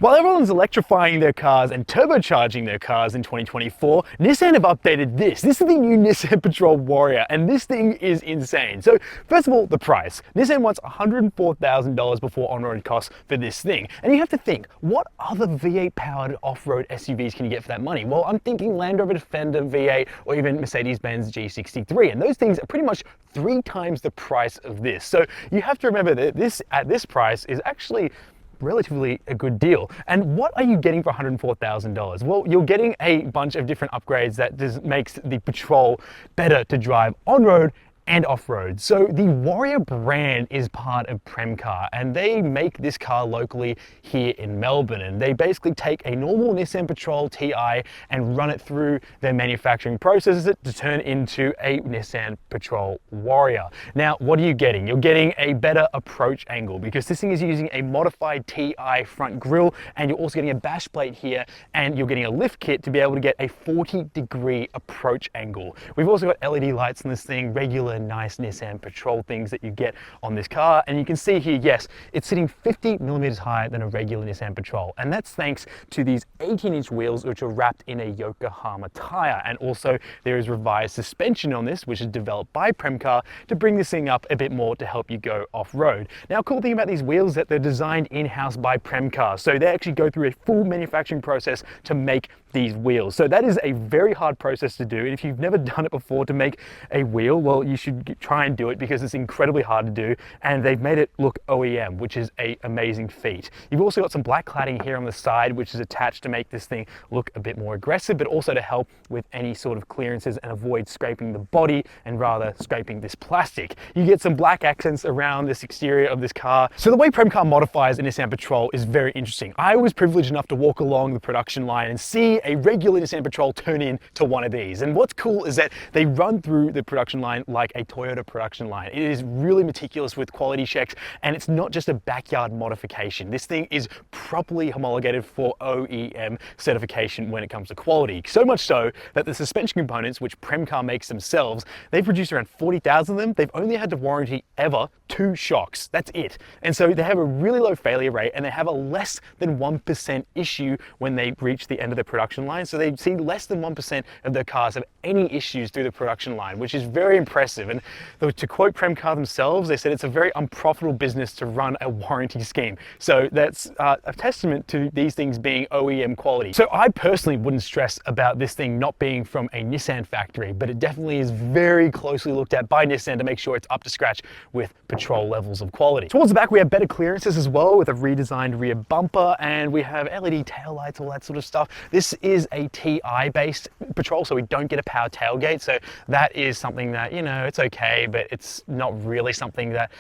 While everyone's electrifying their cars and turbocharging their cars in 2024, Nissan have updated this. This is the new Nissan Patrol Warrior, and this thing is insane. So first of all, the price. Nissan wants $104,000 before on-road costs for this thing. And you have to think, what other V8 powered off-road SUVs can you get for that money? Well, I'm thinking Land Rover Defender V8 or even Mercedes-Benz G63, and those things are pretty much 3 times the price of this. So you have to remember that this at this price is actually relatively a good deal. And what are you getting for $104,000? Well, you're getting a bunch of different upgrades that just makes the Patrol better to drive on-road and off-road. So the Warrior brand is part of Premcar, and they make this car locally here in Melbourne, and they basically take a normal Nissan Patrol TI and run it through their manufacturing processes to turn into a Nissan Patrol Warrior. Now, what are you getting? You're getting a better approach angle because this thing is using a modified TI front grille, and you're also getting a bash plate here, and you're getting a lift kit to be able to get a 40-degree approach angle. We've also got LED lights on this thing, regular nice Nissan Patrol things that you get on this car, and you can see here, yes, it's sitting 50 millimeters higher than a regular Nissan Patrol, and that's thanks to these 18-inch wheels which are wrapped in a Yokohama tire. And also there is revised suspension on this, which is developed by Premcar to bring this thing up a bit more to help you go off-road. Now, cool thing about these wheels is that they're designed in-house by Premcar, so they actually go through a full manufacturing process to make these wheels. So that is a very hard process to do, and if you've never done it before to make a wheel, well, you should try and do it because it's incredibly hard to do, and they've made it look OEM, which is an amazing feat. You've also got some black cladding here on the side, which is attached to make this thing look a bit more aggressive, but also to help with any sort of clearances and avoid scraping the body and rather scraping this plastic. You get some black accents around this exterior of this car. So the way Premcar modifies a Nissan Patrol is very interesting. I was privileged enough to walk along the production line and see a regular Nissan Patrol turn into one of these. And what's cool is that they run through the production line like a Toyota production line. It is really meticulous with quality checks, and it's not just a backyard modification. This thing is properly homologated for OEM certification when it comes to quality. So much so that the suspension components, which Premcar makes themselves, they've produced around 40,000 of them. They've only had to warranty ever 2 shocks. That's it. And so they have a really low failure rate, and they have a less than 1% issue when they reach the end of the production line. So they see less than 1% of their cars have any issues through the production line, which is very impressive. And to quote Premcar themselves, they said it's a very unprofitable business to run a warranty scheme. So that's a testament to these things being OEM quality. So I personally wouldn't stress about this thing not being from a Nissan factory, but it definitely is very closely looked at by Nissan to make sure it's up to scratch with Patrol levels of quality. Towards the back, we have better clearances as well with a redesigned rear bumper, and we have LED taillights, all that sort of stuff. This is a TI based Patrol, so we don't get a power tailgate. So that is something that, you know, it's okay, but it's not really something that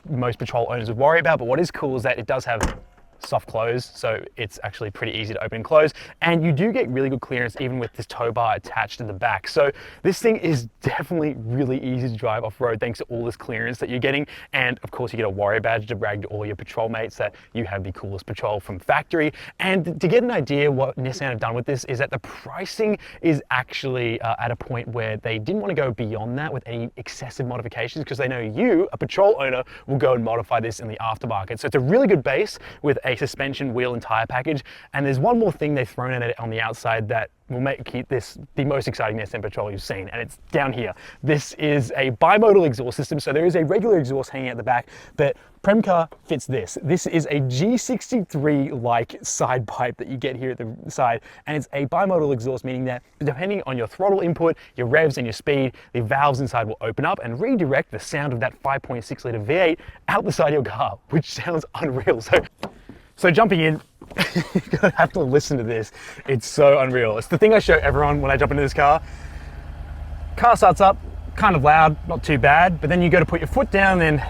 most Patrol owners would worry about. But what is cool is that it does have soft close, so it's actually pretty easy to open and close, and you do get really good clearance even with this tow bar attached to the back. So this thing is definitely really easy to drive off-road thanks to all this clearance that you're getting, and of course you get a Warrior badge to brag to all your Patrol mates that you have the coolest Patrol from factory. And to get an idea what Nissan have done with this is that the pricing is actually at a point where they didn't want to go beyond that with any excessive modifications, because they know you, a Patrol owner, will go and modify this in the aftermarket. So it's a really good base with a suspension, wheel and tire package. And there's one more thing they've thrown in it on the outside that will keep this the most exciting Nissan Patrol you've seen, and it's down here. This is a bimodal exhaust system, so there is a regular exhaust hanging out the back, but Premcar fits this. This is a G63-like side pipe that you get here at the side, and it's a bimodal exhaust, meaning that depending on your throttle input, your revs and your speed, the valves inside will open up and redirect the sound of that 5.6 litre V8 out the side of your car, which sounds unreal. So jumping in, you're gonna have to listen to this. It's so unreal. It's the thing I show everyone when I jump into this car. Car starts up, kind of loud, not too bad, but then you go to put your foot down and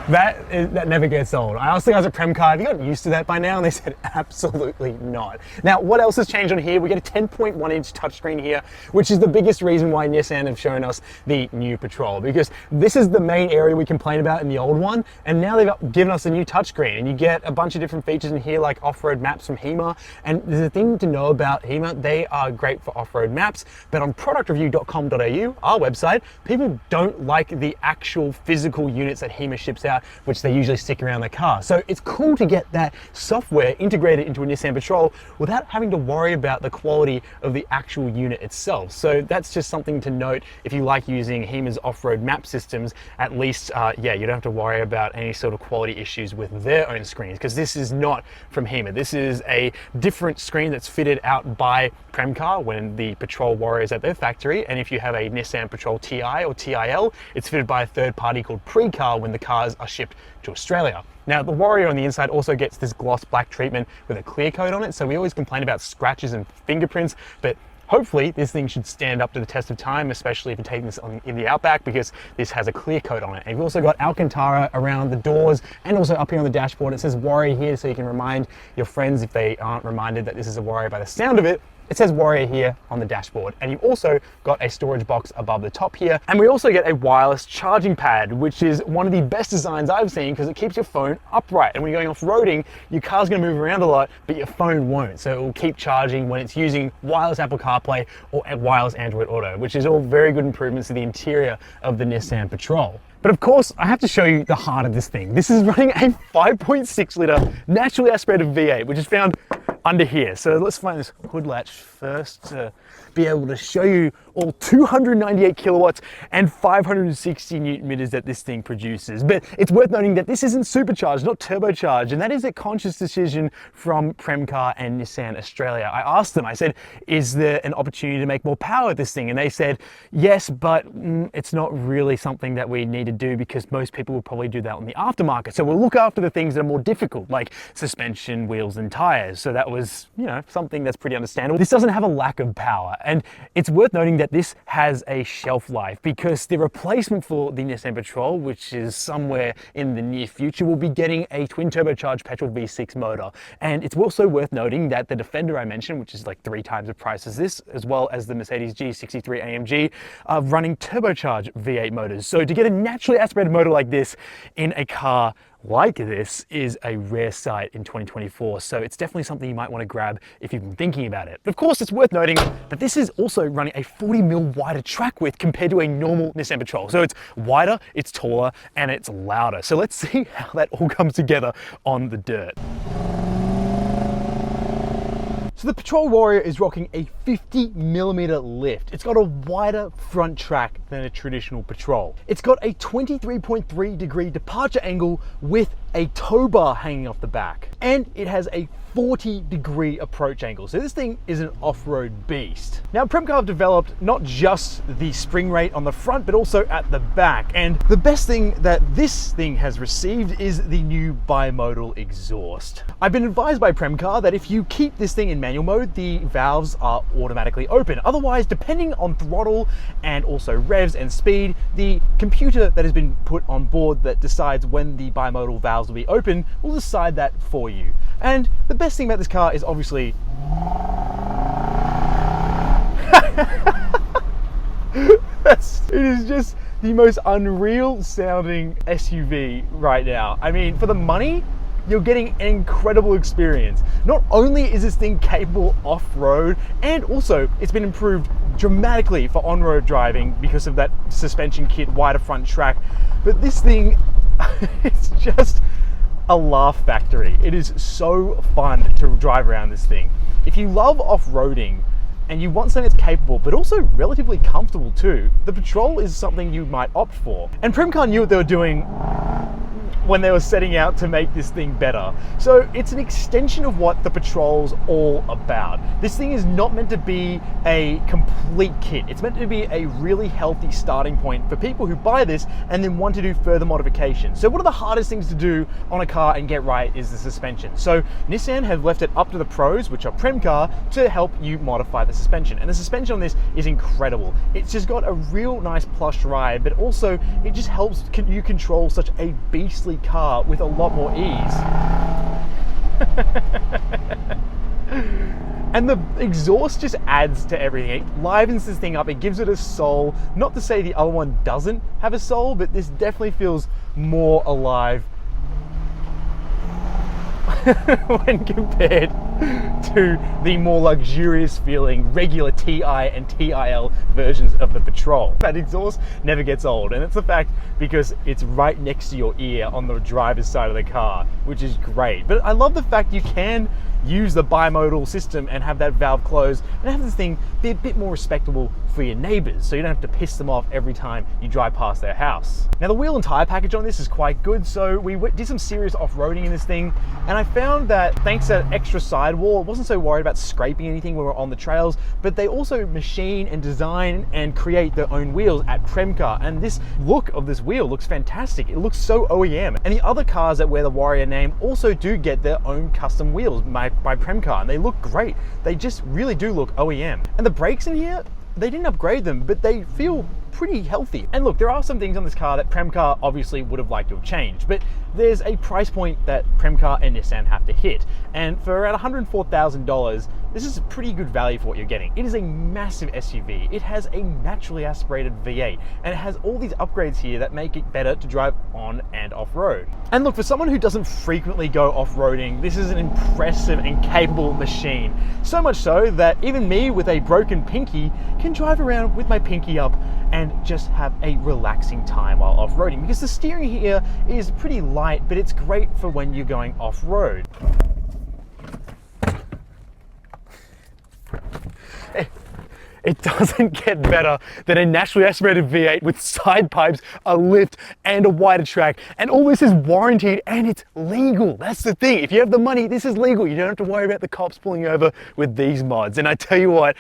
That never gets old. I asked the guys at Premcar, have you gotten used to that by now? And they said, absolutely not. Now, what else has changed on here? We get a 10.1 inch touchscreen here, which is the biggest reason why Nissan have shown us the new Patrol, because this is the main area we complain about in the old one, and now they've given us a new touchscreen, and you get a bunch of different features in here, like off-road maps from HEMA. And there's a thing to know about HEMA, they are great for off-road maps, but on productreview.com.au, our website, people don't like the actual physical units that HEMA ships out, which they usually stick around the car. So it's cool to get that software integrated into a Nissan Patrol without having to worry about the quality of the actual unit itself. So that's just something to note if you like using HEMA's off-road map systems. At least, yeah, you don't have to worry about any sort of quality issues with their own screens, because this is not from HEMA. This is a different screen that's fitted out by Premcar when the Patrol Warrior is at their factory, and if you have a Nissan Patrol TI or TIL, it's fitted by a third party called Precar when the cars are shipped to Australia. Now, the Warrior on the inside also gets this gloss black treatment with a clear coat on it, so we always complain about scratches and fingerprints, but hopefully this thing should stand up to the test of time, especially if you're taking this in the Outback, because this has a clear coat on it. And you've also got Alcantara around the doors and also up here on the dashboard. It says Warrior here, so you can remind your friends if they aren't reminded that this is a Warrior by the sound of it. It says Warrior here on the dashboard, and you've also got a storage box above the top here. And we also get a wireless charging pad, which is one of the best designs I've seen because it keeps your phone upright. And when you're going off-roading, your car's gonna move around a lot, but your phone won't. So it will keep charging when it's using wireless Apple CarPlay or wireless Android Auto, which is all very good improvements to the interior of the Nissan Patrol. But of course, I have to show you the heart of this thing. This is running a 5.6 litre naturally aspirated V8, which is found under here. So let's find this hood latch first to be able to show you all 298 kilowatts and 560 newton meters that this thing produces. But it's worth noting that this isn't supercharged, not turbocharged, and that is a conscious decision from Premcar and Nissan Australia. I asked them, I said, is there an opportunity to make more power with this thing? And they said, yes, but it's not really something that we need to do because most people will probably do that on the aftermarket. So we'll look after the things that are more difficult, like suspension, wheels, and tires. So that was, you know, something that's pretty understandable. This doesn't have a lack of power. And it's worth noting that this has a shelf life because the replacement for the Nissan Patrol, which is somewhere in the near future, will be getting a twin turbocharged petrol V6 motor. And it's also worth noting that the Defender I mentioned, which is like 3 times the price as this, as well as the Mercedes G63 AMG, are running turbocharged V8 motors. So to get a naturally aspirated motor like this in a car like this is a rare sight in 2024, so it's definitely something you might want to grab if you've been thinking about it. But of course, it's worth noting that this is also running a 40mm wider track width compared to a normal Nissan Patrol. So it's wider, it's taller, and it's louder. So let's see how that all comes together on the dirt. So the Patrol Warrior is rocking a 50mm lift. It's got a wider front track than a traditional Patrol. It's got a 23.3 degree departure angle with a tow bar hanging off the back. And it has a 40-degree approach angle. So this thing is an off-road beast. Now, Premcar have developed not just the spring rate on the front, but also at the back. And the best thing that this thing has received is the new bimodal exhaust. I've been advised by Premcar that if you keep this thing in manual mode, the valves are automatically open. Otherwise, depending on throttle and also revs and speed, the computer that has been put on board that decides when the bimodal valves will be open will decide that for you. And the best thing about this car is obviously it is just the most unreal sounding SUV right now. I mean, for the money, you're getting an incredible experience. Not only is this thing capable off-road, and also it's been improved dramatically for on-road driving because of that suspension kit, wider front track, but this thing, it's just a laugh factory. It is so fun to drive around this thing. If you love off-roading and you want something that's capable but also relatively comfortable too, the Patrol is something you might opt for. And Premcar knew what they were doing when they were setting out to make this thing better. So it's an extension of what the Patrol's all about. This thing is not meant to be a complete kit. It's meant to be a really healthy starting point for people who buy this and then want to do further modifications. So one of the hardest things to do on a car and get right is the suspension. So Nissan have left it up to the pros, which are Premcar, to help you modify the suspension. And the suspension on this is incredible. It's just got a real nice plush ride, but also it just helps you control such a beastly complete car with a lot more ease. And the exhaust just adds to everything. It livens this thing up, it gives it a soul. Not to say the other one doesn't have a soul, but this definitely feels more alive when compared to the more luxurious feeling regular TI and TIL versions of the Patrol. That exhaust never gets old, and it's the fact because it's right next to your ear on the driver's side of the car, which is great. But I love the fact you can use the bimodal system and have that valve closed and have this thing be a bit more respectable for your neighbors, so you don't have to piss them off every time you drive past their house. Now the wheel and tire package on this is quite good, so we did some serious off-roading in this thing, and I found that thanks to that extra sidewall, I wasn't so worried about scraping anything when we were on the trails, but they also machine and design and create their own wheels at Premcar, and this look of this wheel looks fantastic. It looks so OEM, and the other cars that wear the Warrior name also do get their own custom wheels by Premcar, and they look great. They just really do look OEM. And the brakes in here, they didn't upgrade them, but they feel pretty healthy. And look, there are some things on this car that Premcar obviously would have liked to have changed, but there's a price point that Premcar and Nissan have to hit. And for around $104,000, this is a pretty good value for what you're getting. It is a massive SUV. It has a naturally aspirated V8, and it has all these upgrades here that make it better to drive on and off-road. And look, for someone who doesn't frequently go off-roading, this is an impressive and capable machine. So much so that even me with a broken pinky can drive around with my pinky up and just have a relaxing time while off-roading, because the steering here is pretty light, but it's great for when you're going off-road. It doesn't get better than a naturally aspirated V8 with side pipes, a lift, and a wider track. And all this is warranted and it's legal. That's the thing. If you have the money, this is legal. You don't have to worry about the cops pulling you over with these mods. And I tell you what,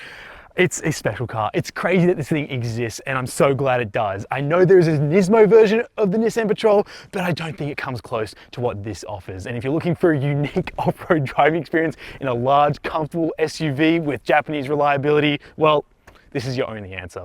it's a special car. It's crazy that this thing exists, and I'm so glad it does. I know there's a Nismo version of the Nissan Patrol, but I don't think it comes close to what this offers. And if you're looking for a unique off-road driving experience in a large, comfortable SUV with Japanese reliability, well, this is your only answer.